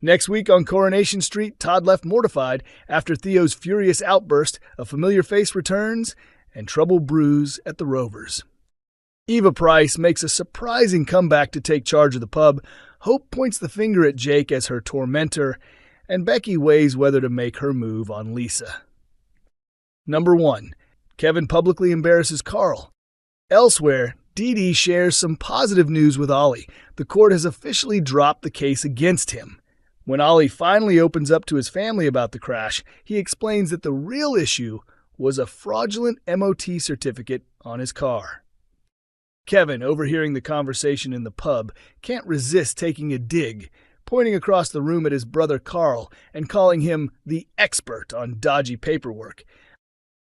Next week on Coronation Street, Todd left mortified after Theo's furious outburst, a familiar face returns, and trouble brews at the Rovers. Eva Price makes a surprising comeback to take charge of the pub. Hope points the finger at Jake as her tormentor, and Becky weighs whether to make her move on Lisa. Number 1. Kevin publicly embarrasses Carl. Elsewhere, Dee-Dee shares some positive news with Ollie. The court has officially dropped the case against him. When Ollie finally opens up to his family about the crash, he explains that the real issue was a fraudulent MOT certificate on his car. Kevin, overhearing the conversation in the pub, can't resist taking a dig, pointing across the room at his brother Carl and calling him the expert on dodgy paperwork.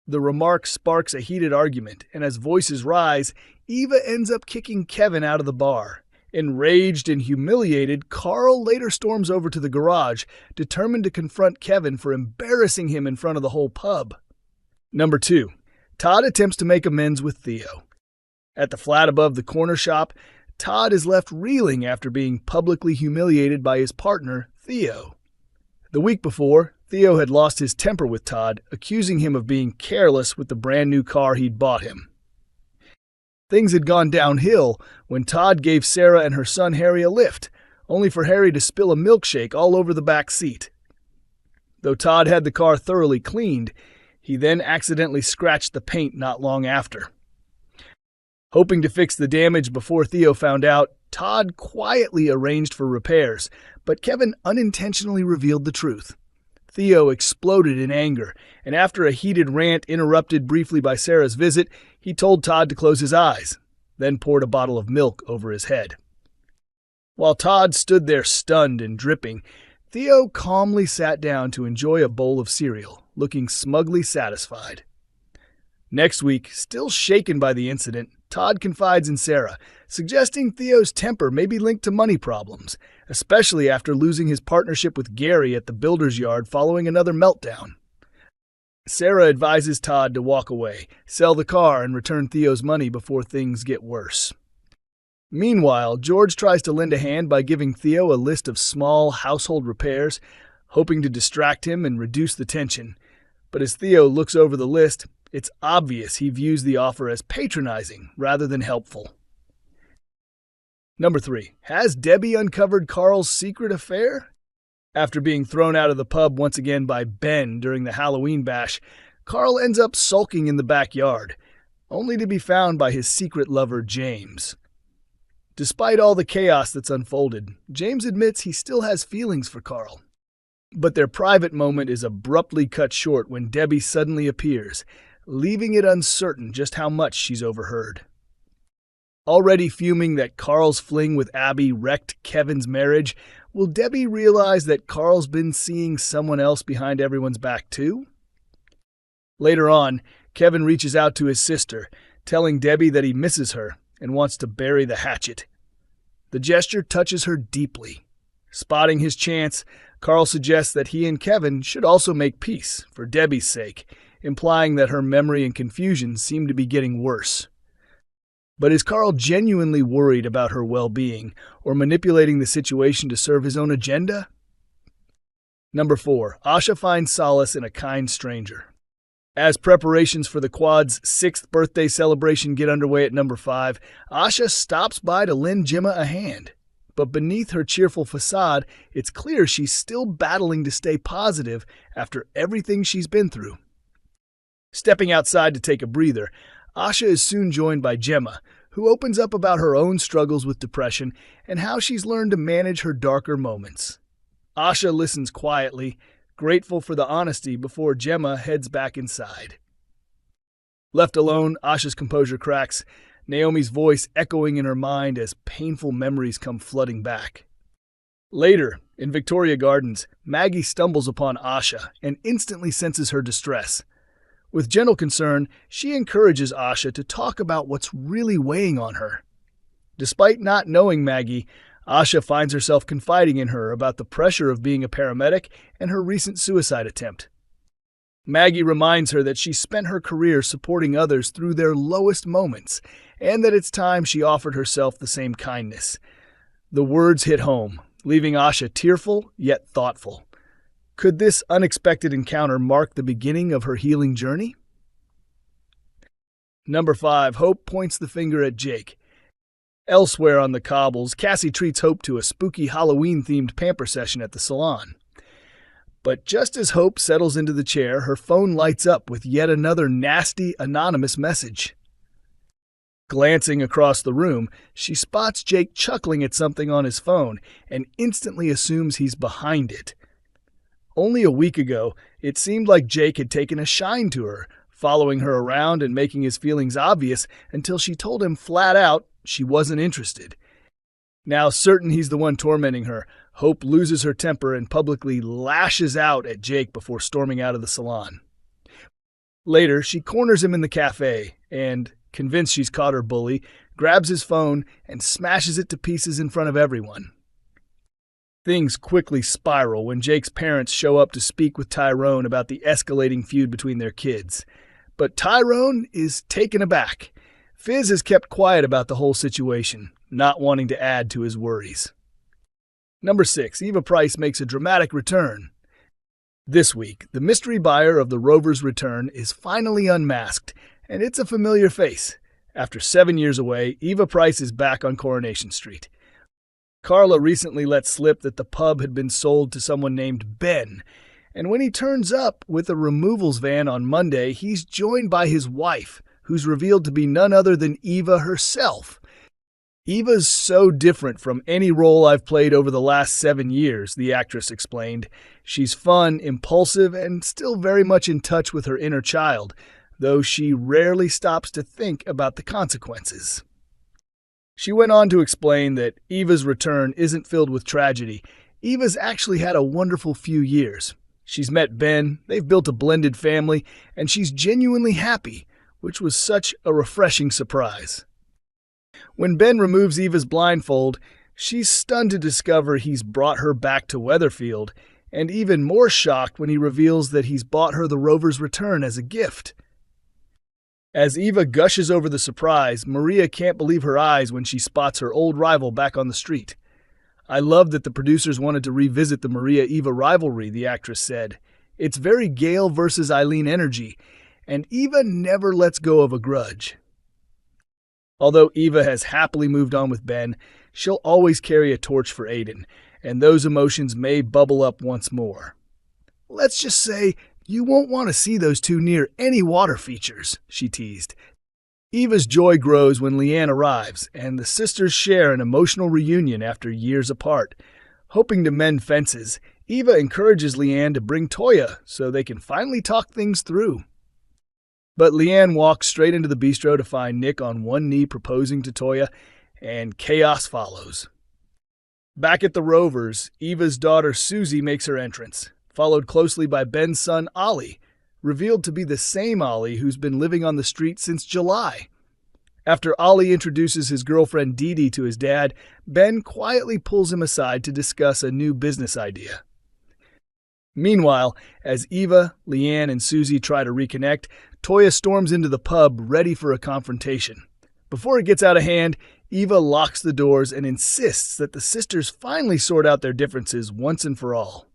The remark sparks a heated argument, and as voices rise, Eva ends up kicking Kevin out of the bar. Enraged and humiliated, Carl later storms over to the garage, determined to confront Kevin for embarrassing him in front of the whole pub. Number 2. Todd attempts to make amends with Theo. At the flat above the corner shop, Todd is left reeling after being publicly humiliated by his partner, Theo. The week before, Theo had lost his temper with Todd, accusing him of being careless with the brand new car he'd bought him. Things had gone downhill when Todd gave Sarah and her son Harry a lift, only for Harry to spill a milkshake all over the back seat. Though Todd had the car thoroughly cleaned, he then accidentally scratched the paint not long after. Hoping to fix the damage before Theo found out, Todd quietly arranged for repairs, but Kevin unintentionally revealed the truth. Theo exploded in anger, and after a heated rant interrupted briefly by Sarah's visit, he told Todd to close his eyes, then poured a bottle of milk over his head. While Todd stood there stunned and dripping, Theo calmly sat down to enjoy a bowl of cereal, looking smugly satisfied. Next week, still shaken by the incident, Todd confides in Sarah, suggesting Theo's temper may be linked to money problems, especially after losing his partnership with Gary at the builder's yard following another meltdown. Sarah advises Todd to walk away, sell the car, and return Theo's money before things get worse. Meanwhile, George tries to lend a hand by giving Theo a list of small household repairs, hoping to distract him and reduce the tension. But as Theo looks over the list, it's obvious he views the offer as patronizing rather than helpful. Number 3. Has Debbie uncovered Carl's secret affair? After being thrown out of the pub once again by Ben during the Halloween bash, Carl ends up sulking in the backyard, only to be found by his secret lover James. Despite all the chaos that's unfolded, James admits he still has feelings for Carl. But their private moment is abruptly cut short when Debbie suddenly appears, leaving it uncertain just how much she's overheard. Already fuming that Carl's fling with Abby wrecked Kevin's marriage, will Debbie realize that Carl's been seeing someone else behind everyone's back too? Later on, Kevin reaches out to his sister, telling Debbie that he misses her and wants to bury the hatchet. The gesture touches her deeply. Spotting his chance, Carl suggests that he and Kevin should also make peace, for Debbie's sake, implying that her memory and confusion seem to be getting worse. But is Carl genuinely worried about her well-being, or manipulating the situation to serve his own agenda? Number 4. Asha finds solace in a kind stranger. As preparations for the quad's 6th birthday celebration get underway at number 5, Asha stops by to lend Gemma a hand. But beneath her cheerful facade, it's clear she's still battling to stay positive after everything she's been through. Stepping outside to take a breather, Asha is soon joined by Gemma, who opens up about her own struggles with depression and how she's learned to manage her darker moments. Asha listens quietly, grateful for the honesty before Gemma heads back inside. Left alone, Asha's composure cracks, Naomi's voice echoing in her mind as painful memories come flooding back. Later, in Victoria Gardens, Maggie stumbles upon Asha and instantly senses her distress. With gentle concern, she encourages Asha to talk about what's really weighing on her. Despite not knowing Maggie, Asha finds herself confiding in her about the pressure of being a paramedic and her recent suicide attempt. Maggie reminds her that she spent her career supporting others through their lowest moments, and that it's time she offered herself the same kindness. The words hit home, leaving Asha tearful yet thoughtful. Could this unexpected encounter mark the beginning of her healing journey? Number 5. Hope points the finger at Jake. Elsewhere on the cobbles, Cassie treats Hope to a spooky Halloween-themed pamper session at the salon. But just as Hope settles into the chair, her phone lights up with yet another nasty, anonymous message. Glancing across the room, she spots Jake chuckling at something on his phone and instantly assumes he's behind it. Only a week ago, it seemed like Jake had taken a shine to her, following her around and making his feelings obvious until she told him flat out she wasn't interested. Now certain he's the one tormenting her, Hope loses her temper and publicly lashes out at Jake before storming out of the salon. Later, she corners him in the cafe and, convinced she's caught her bully, grabs his phone and smashes it to pieces in front of everyone. Things quickly spiral when Jake's parents show up to speak with Tyrone about the escalating feud between their kids. But Tyrone is taken aback. Fizz has kept quiet about the whole situation, not wanting to add to his worries. Number 6. Eva Price makes a dramatic return. This week, the mystery buyer of the Rover's return is finally unmasked, and it's a familiar face. After 7 years away, Eva Price is back on Coronation Street. Carla recently let slip that the pub had been sold to someone named Ben, and when he turns up with a removals van on Monday, he's joined by his wife, who's revealed to be none other than Eva herself. Eva's so different from any role I've played over the last 7 years, the actress explained. She's fun, impulsive, and still very much in touch with her inner child, though she rarely stops to think about the consequences. She went on to explain that Eva's return isn't filled with tragedy. Eva's actually had a wonderful few years. She's met Ben, they've built a blended family, and she's genuinely happy, which was such a refreshing surprise. When Ben removes Eva's blindfold, she's stunned to discover he's brought her back to Weatherfield, and even more shocked when he reveals that he's bought her the Rover's return as a gift. As Eva gushes over the surprise, Maria can't believe her eyes when she spots her old rival back on the street. I love that the producers wanted to revisit the Maria-Eva rivalry, the actress said. It's very Gail versus Eileen energy, and Eva never lets go of a grudge. Although Eva has happily moved on with Ben, she'll always carry a torch for Aiden, and those emotions may bubble up once more. Let's just say you won't want to see those two near any water features, she teased. Eva's joy grows when Leanne arrives, and the sisters share an emotional reunion after years apart. Hoping to mend fences, Eva encourages Leanne to bring Toya so they can finally talk things through. But Leanne walks straight into the bistro to find Nick on one knee proposing to Toya, and chaos follows. Back at the Rovers, Eva's daughter Susie makes her entrance, followed closely by Ben's son Ollie, revealed to be the same Ollie who's been living on the street since July. After Ollie introduces his girlfriend Dee-Dee to his dad, Ben quietly pulls him aside to discuss a new business idea. Meanwhile, as Eva, Leanne, and Susie try to reconnect, Toya storms into the pub ready for a confrontation. Before it gets out of hand, Eva locks the doors and insists that the sisters finally sort out their differences once and for all.